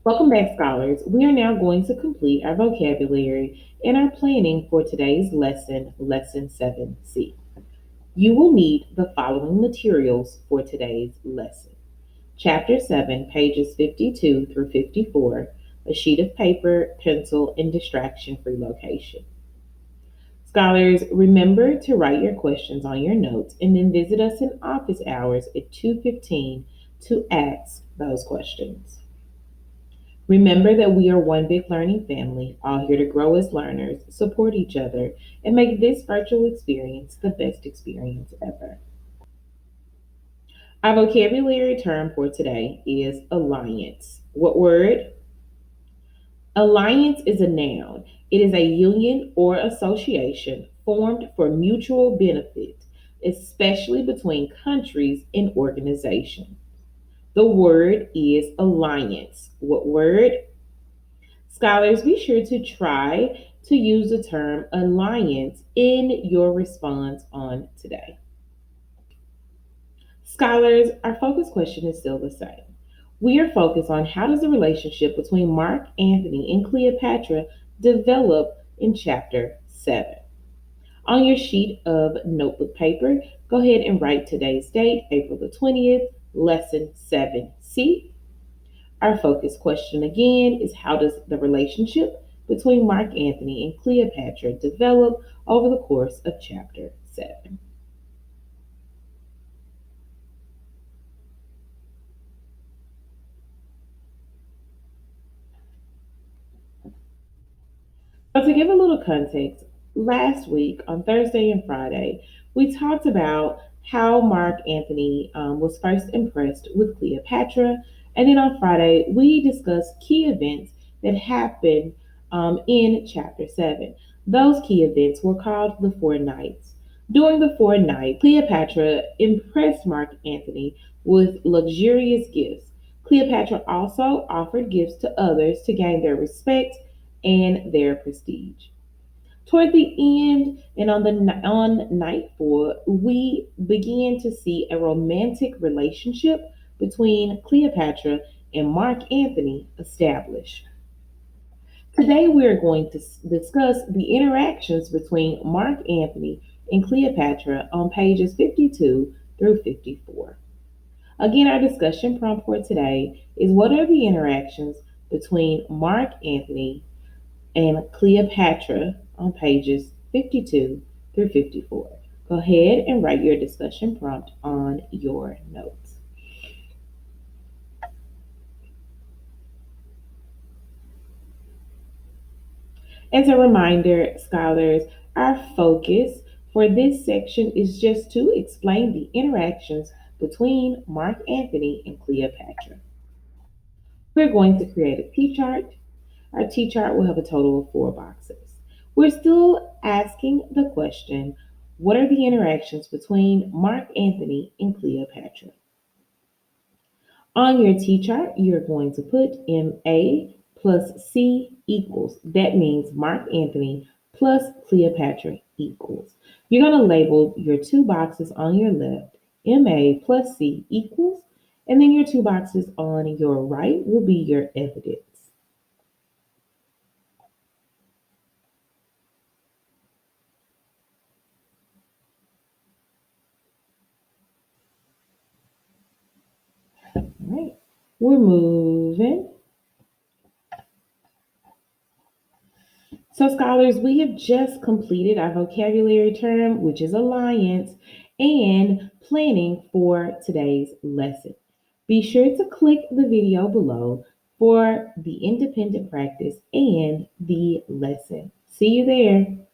Welcome back, scholars. We are now going to complete our vocabulary and our planning for today's lesson, Lesson 7C. You will need the following materials for today's lesson. Chapter 7, pages 52 through 54, a sheet of paper, pencil, and distraction-free location. Scholars, remember to write your questions on your notes and then visit us in office hours at 2:15 to ask those questions. Remember that we are one big learning family, all here to grow as learners, support each other, and make this virtual experience the best experience ever. Our vocabulary term for today is alliance. What word? Alliance is a noun. It is a union or association formed for mutual benefit, especially between countries and organizations. The word is alliance. What word? Scholars, be sure to try to use the term alliance in your response on today. Scholars, our focus question is still the same. We are focused on how does the relationship between Mark Antony and Cleopatra develop in chapter 7. On your sheet of notebook paper, go ahead and write today's date, April the 20th, lesson 7C. Our focus question again is how does the relationship between Mark Antony and Cleopatra develop over the course of chapter 7? So, to give a little context, last week on Thursday and Friday, we talked about how Mark Antony was first impressed with Cleopatra. And then on Friday, we discussed key events that happened in chapter 7. Those key events were called the Four Nights. During the Four Nights, Cleopatra impressed Mark Antony with luxurious gifts. Cleopatra also offered gifts to others to gain their respect and their prestige. Toward the end and on night 4, we begin to see a romantic relationship between Cleopatra and Mark Antony established. Today we are going to discuss the interactions between Mark Antony and Cleopatra on pages 52 through 54. Again, our discussion prompt for today is what are the interactions between Mark Antony and Cleopatra on pages 52 through 54. Go ahead and write your discussion prompt on your notes. As a reminder, scholars, our focus for this section is just to explain the interactions between Mark Antony and Cleopatra. We're going to create a T-chart. Our T-chart will have a total of 4 boxes. We're still asking the question, what are the interactions between Mark Antony and Cleopatra? On your T-chart, you're going to put MA plus C equals. That means Mark Antony plus Cleopatra equals. You're going to label your 2 boxes on your left, MA plus C equals, and then your 2 boxes on your right will be your evidence. All right, we're moving. So, scholars, we have just completed our vocabulary term, which is alliance, and planning for today's lesson. Be sure to click the video below for the independent practice and the lesson. See you there.